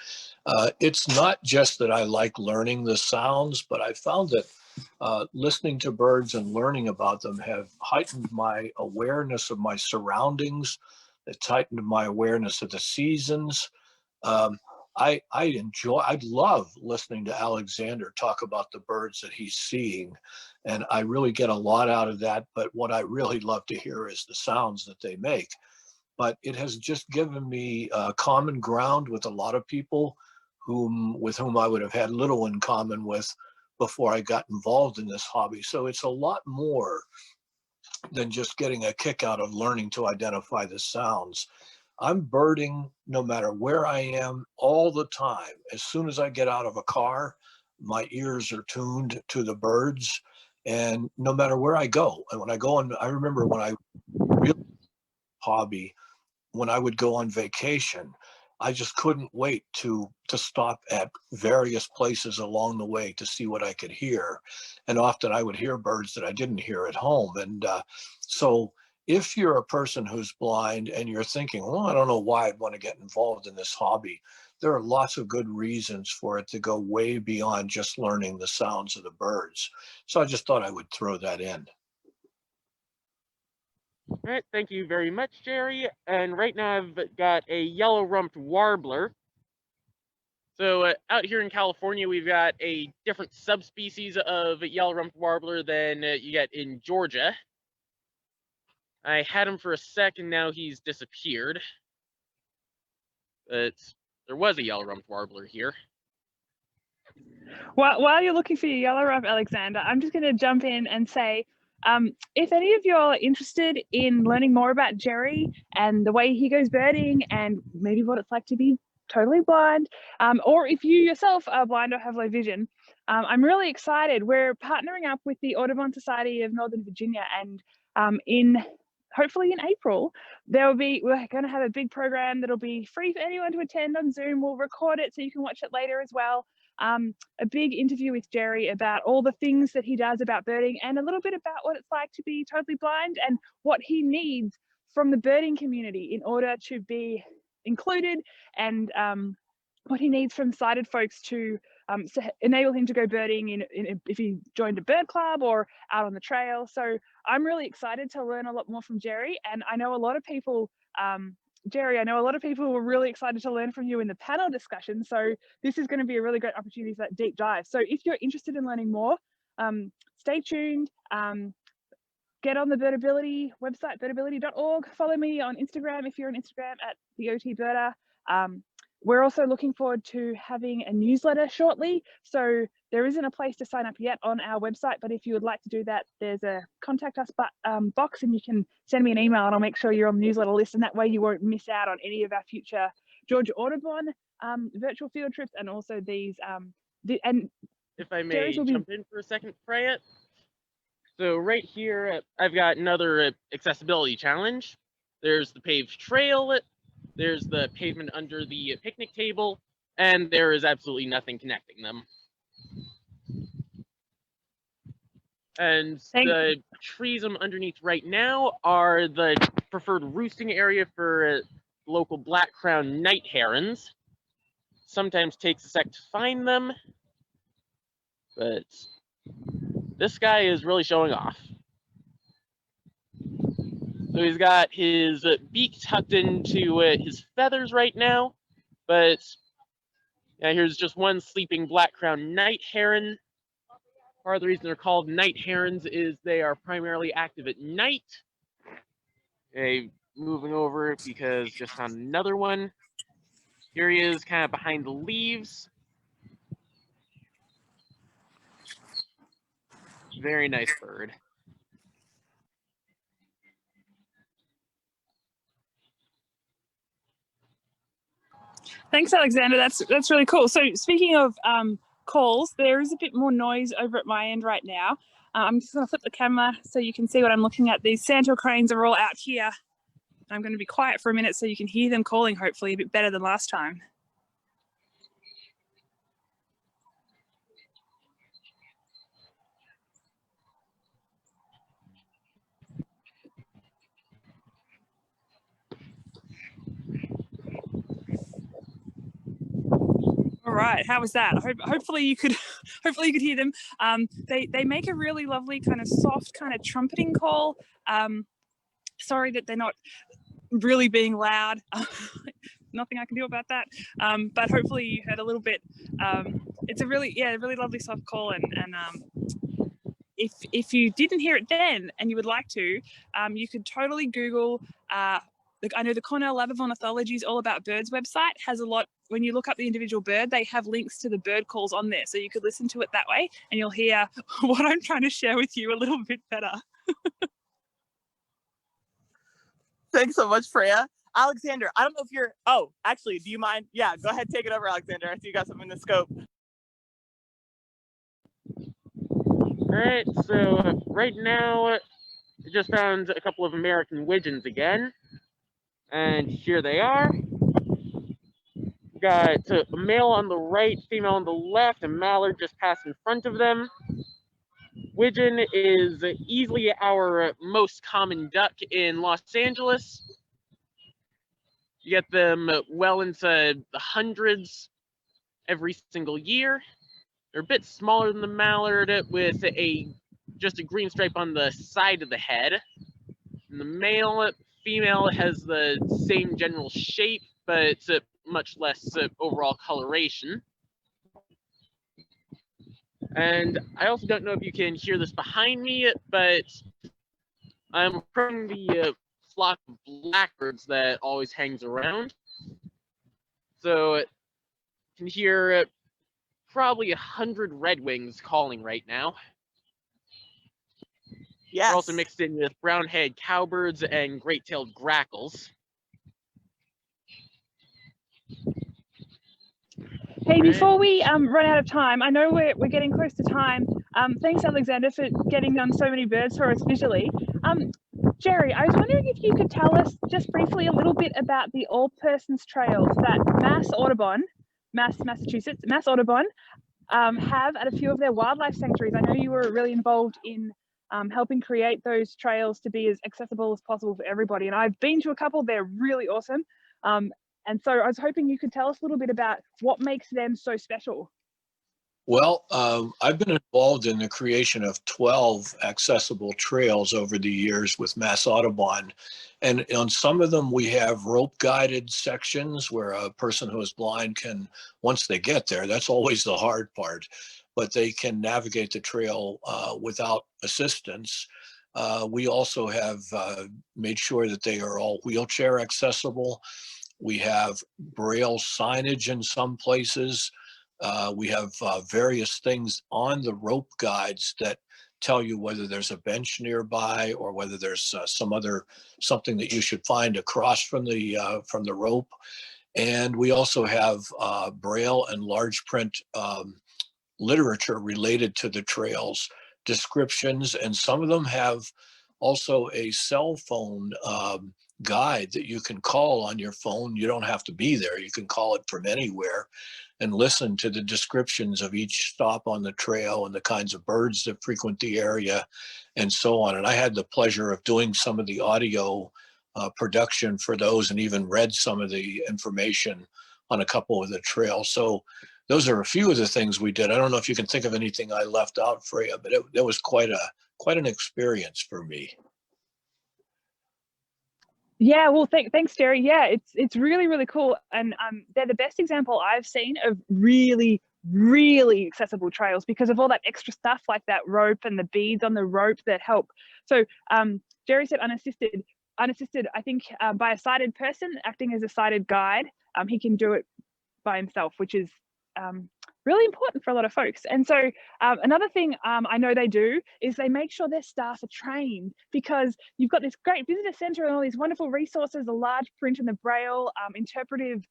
It's not just that I like learning the sounds, but I found that listening to birds and learning about them have heightened my awareness of my surroundings. It's heightened my awareness of the seasons. I love listening to Alexander talk about the birds that he's seeing, and I really get a lot out of that. But what I really love to hear is the sounds that they make. but it has just given me common ground with a lot of people with whom I would have had little in common with before I got involved in this hobby. So it's a lot more than just getting a kick out of learning to identify the sounds. I'm birding no matter where I am all the time. As soon as I get out of a car, my ears are tuned to the birds, and no matter where I go. And when I go on, I remember when I really hobby, when I would go on vacation, I just couldn't wait to stop at various places along the way to see what I could hear. And often I would hear birds that I didn't hear at home. And so if you're a person who's blind and you're thinking, well, I don't know why I'd want to get involved in this hobby, there are lots of good reasons for it to go way beyond just learning the sounds of the birds. So I just thought I would throw that in. All right, thank you very much, Jerry. And right now I've got a yellow rumped warbler. So out here in California, we've got a different subspecies of yellow rumped warbler than you get in Georgia. I had him for a second, now he's disappeared. But there was a yellow rumped warbler here. While you're looking for your yellow rump, Alexander, I'm just going to jump in and say, if any of you are interested in learning more about Jerry and the way he goes birding and maybe what it's like to be totally blind, or if you yourself are blind or have low vision, I'm really excited. We're partnering up with the Audubon Society of Northern Virginia, and hopefully in April, we're going to have a big program that'll be free for anyone to attend on Zoom. We'll record it so you can watch it later as well. A big interview with Jerry about all the things that he does about birding and a little bit about what it's like to be totally blind and what he needs from the birding community in order to be included, and what he needs from sighted folks to enable him to go birding if he joined a bird club or out on the trail. So I'm really excited to learn a lot more from Jerry, and I know a lot of people, Jerry, I know a lot of people were really excited to learn from you in the panel discussion. So this is going to be a really great opportunity for that deep dive. So if you're interested in learning more, stay tuned. Get on the Birdability website, birdability.org. Follow me on Instagram if you're on Instagram at the OT Birder. We're also looking forward to having a newsletter shortly. So there isn't a place to sign up yet on our website, but if you would like to do that, there's a contact us box, and you can send me an email and I'll make sure you're on the newsletter list, and that way you won't miss out on any of our future Georgia Audubon virtual field trips, and also these. And if I may jump in for a second, Freya. So right here, I've got another accessibility challenge. There's the paved trail. There's the pavement under the picnic table, and there is absolutely nothing connecting them. And the trees I'm underneath right now are the preferred roosting area for local black-crowned night herons. Sometimes takes a sec to find them, but this guy is really showing off. So he's got his beak tucked into his feathers right now, but yeah, here's just one sleeping black-crowned night heron. Part of the reason they're called night herons is they are primarily active at night. Okay, moving over because just on another one. Here he is kind of behind the leaves. Very nice bird. Thanks, Alexander. That's really cool. So speaking of calls, there is a bit more noise over at my end right now. I'm just going to flip the camera so you can see what I'm looking at. These sandhill cranes are all out here. I'm going to be quiet for a minute so you can hear them calling, hopefully a bit better than last time. All right, how was that? Hopefully you could hear them. They make a really lovely kind of soft kind of trumpeting call. Sorry that they're not really being loud. Nothing I can do about that. But hopefully you heard a little bit. It's a really lovely soft call, and if you didn't hear it then and you would like to, you could totally Google I know the Cornell Lab of Ornithology's All About Birds website has a lot. When you look up the individual bird, they have links to the bird calls on there, so you could listen to it that way, and you'll hear what I'm trying to share with you a little bit better. Thanks so much, Freya. Alexander, I don't know if you're, oh, actually, do you mind? Yeah, go ahead, take it over, Alexander. I see you got something in the scope. Alright, so right now, I just found a couple of American Widgeons again. And here they are. Got a male on the right, female on the left, and Mallard just passed in front of them. Widgeon is easily our most common duck in Los Angeles. You get them well into the hundreds every single year. They're a bit smaller than the mallard with just a green stripe on the side of the head. And the female has the same general shape, but it's much less overall coloration. And I also don't know if you can hear this behind me, but I'm approaching the flock of blackbirds that always hangs around. So you can hear probably 100 redwings calling right now. Yes. They're also mixed in with brown-headed cowbirds and great-tailed grackles. Hey, before we run out of time, I know we're getting close to time. Thanks, Alexander, for getting so many birds for us visually. Jerry, I was wondering if you could tell us just briefly a little bit about the all-persons trails that Mass Audubon have at a few of their wildlife sanctuaries. I know you were really involved in helping create those trails to be as accessible as possible for everybody. And I've been to a couple, they're really awesome. And so I was hoping you could tell us a little bit about what makes them so special. Well, I've been involved in the creation of 12 accessible trails over the years with Mass Audubon. And on some of them, we have rope guided sections where a person who is blind can, once they get there, that's always the hard part, but they can navigate the trail without assistance. We also have made sure that they are all wheelchair accessible. We have Braille signage in some places. We have various things on the rope guides that tell you whether there's a bench nearby or whether there's something that you should find across from the rope. And we also have Braille and large print literature related to the trails, descriptions, and some of them have also a cell phone guide that you can call on your phone. You don't have to be there. You can call it from anywhere and listen to the descriptions of each stop on the trail and the kinds of birds that frequent the area and so on. And I had the pleasure of doing some of the audio production for those and even read some of the information on a couple of the trails. So those are a few of the things we did. I don't know if you can think of anything I left out, Freya, but it was quite an experience for me. Yeah, well, thanks, Jerry. Yeah, it's really, really cool. And they're the best example I've seen of really, really accessible trails because of all that extra stuff like that rope and the beads on the rope that help. So Jerry said unassisted, I think by a sighted person acting as a sighted guide, he can do it by himself, which is really important for a lot of folks. And so another thing I know they do is they make sure their staff are trained, because you've got this great visitor center and all these wonderful resources, the large print and the Braille interpretive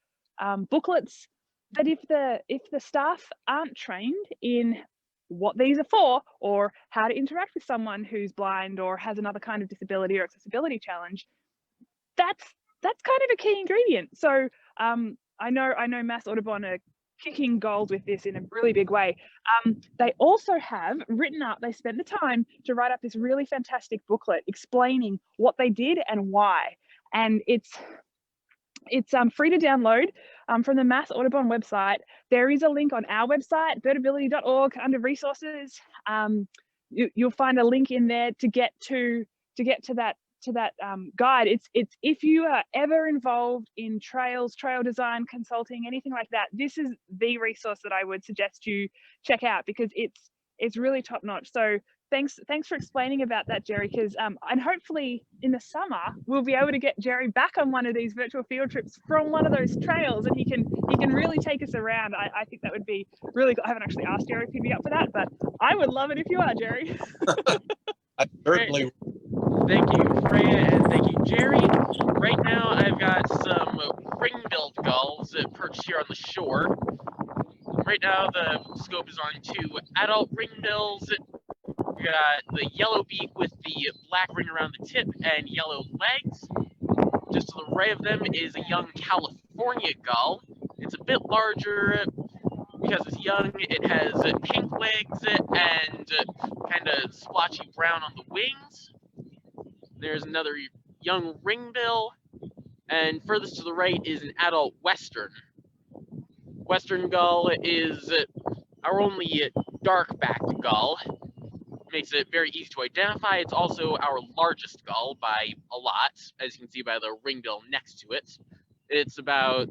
booklets, that if the staff aren't trained in what these are for or how to interact with someone who's blind or has another kind of disability or accessibility challenge, that's kind of a key ingredient. So I know Mass Audubon are kicking goals with this in a really big way. They also have written up, they spent the time to write up this really fantastic booklet explaining what they did and why. And it's free to download from the Mass Audubon website. There is a link on our website, birdability.org, under resources. You'll find a link in there to get to that guide. It's if you are ever involved in trails, trail design, consulting, anything like that, this is the resource that I would suggest you check out, because it's really top notch. So thanks for explaining about that, Jerry, because and hopefully in the summer we'll be able to get Jerry back on one of these virtual field trips from one of those trails, and he can really take us around. I think that would be really cool. I haven't actually asked Jerry if he'd be up for that, but I would love it if you are, Jerry. I certainly. Thank you, Freya, and thank you, Jerry. Right now, I've got some ring-billed gulls perched here on the shore. Right now, the scope is on 2 adult ringbills. We got the yellow beak with the black ring around the tip and yellow legs. Just to the right of them is a young California gull. It's a bit larger because it's young. It has pink legs and kind of splotchy brown on the wings. There's another young ringbill, and furthest to the right is an adult western. Western gull is our only dark-backed gull. Makes it very easy to identify. It's also our largest gull by a lot, as you can see by the ringbill next to it. It's about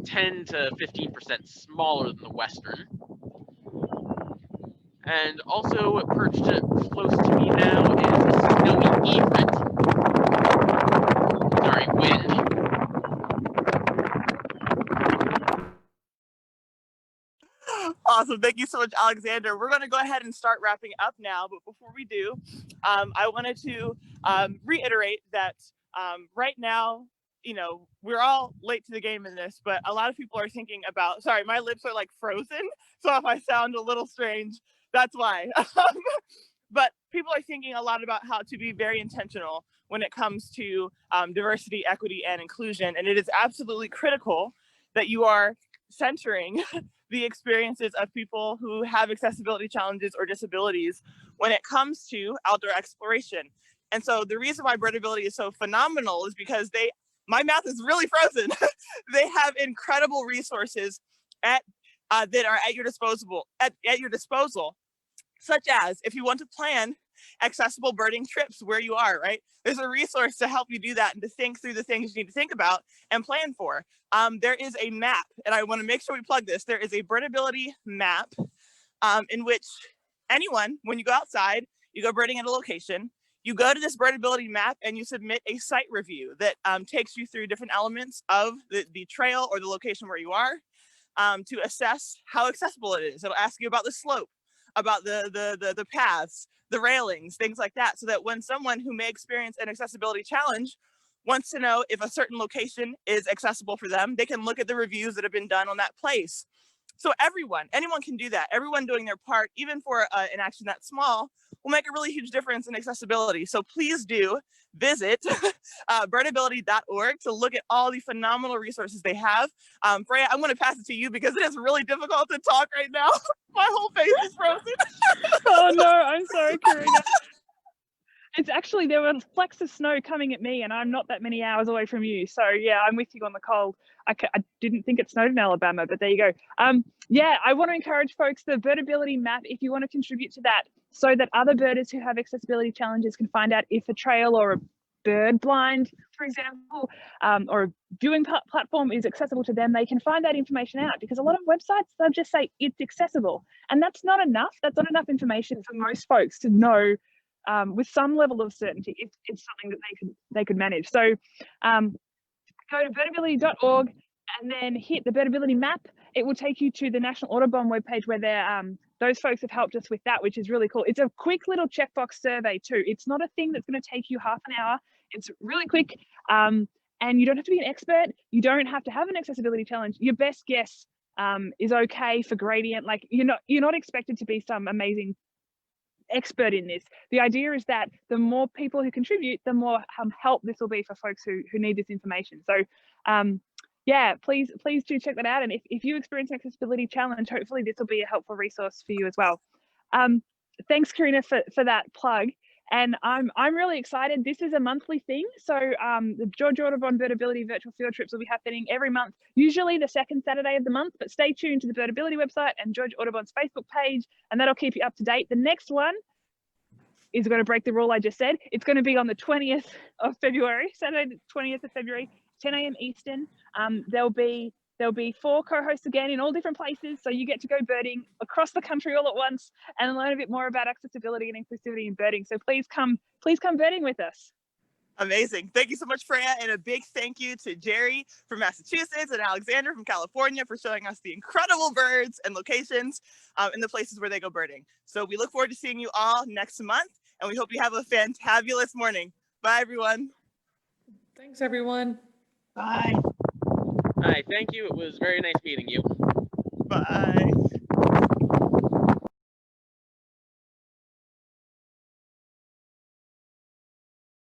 10 to 15% smaller than the western. And also perched close to me now is a snowy egret. Sorry, wind. Awesome. Thank you so much, Alexander. We're going to go ahead and start wrapping up now. But before we do, I wanted to reiterate that right now, you know, we're all late to the game in this, but a lot of people are thinking about, sorry, my lips are like frozen. So if I sound a little strange, that's why. But people are thinking a lot about how to be very intentional when it comes to diversity, equity, and inclusion. And it is absolutely critical that you are centering the experiences of people who have accessibility challenges or disabilities when it comes to outdoor exploration. And so the reason why Birdability is so phenomenal is because my mouth is really frozen. They have incredible resources that are at your disposal, such as if you want to plan accessible birding trips where you are, right? There's a resource to help you do that and to think through the things you need to think about and plan for. There is a map, and I want to make sure we plug this. There is a Birdability map in which anyone, when you go outside, you go birding at a location, you go to this Birdability map and you submit a site review that takes you through different elements of the trail or the location where you are to assess how accessible it is. It'll ask you about the slope, about the paths, the railings, things like that, so that when someone who may experience an accessibility challenge wants to know if a certain location is accessible for them, they can look at the reviews that have been done on that place. So anyone can do that. Everyone doing their part, even for an action that small, will make a really huge difference in accessibility. So please do visit birdability.org to look at all the phenomenal resources they have. Freya, I'm going to pass it to you because it is really difficult to talk right now. My whole face is frozen. Oh no, I'm sorry, Corina. It's actually, there were flecks of snow coming at me and I'm not that many hours away from you. So yeah, I'm with you on the cold. I didn't think it snowed in Alabama, but there you go. Yeah, I want to encourage folks, the Birdability map, if you want to contribute to that so that other birders who have accessibility challenges can find out if a trail or a bird blind, for example, or a viewing platform is accessible to them, they can find that information out, because a lot of websites, they'll just say it's accessible. And that's not enough. That's not enough information for most folks to know with some level of certainty if it's something that they could manage. So go to birdability.org and then hit the Birdability map. It will take you to the National Audubon webpage where those folks have helped us with that, which is really cool. It's a quick little checkbox survey too. It's not a thing that's going to take you half an hour. It's really quick, and you don't have to be an expert. You don't have to have an accessibility challenge. Your best guess is okay for gradient. Like you're not expected to be some amazing expert in this. The idea is that the more people who contribute, the more help this will be for folks who need this information. So yeah, please do check that out. And if you experience an accessibility challenge, hopefully this will be a helpful resource for you as well. Thanks, Corina, for that plug. And I'm really excited. This is a monthly thing. So the George Audubon Birdability virtual field trips will be happening every month, usually the second Saturday of the month, but stay tuned to the Birdability website and George Audubon's Facebook page, and that'll keep you up to date. The next one is going to break the rule I just said. It's going to be on the 20th of February, Saturday, the 20th of February, 10 a.m. Eastern. There'll be There'll be 4 co-hosts again in all different places, so you get to go birding across the country all at once and learn a bit more about accessibility and inclusivity in birding. So please come birding with us. Amazing. Thank you so much, Freya. And a big thank you to Jerry from Massachusetts and Alexander from California for showing us the incredible birds and locations and the places where they go birding. So we look forward to seeing you all next month, and we hope you have a fantabulous morning. Bye, everyone. Thanks, everyone. Bye. Hi, thank you. It was very nice meeting you. Bye.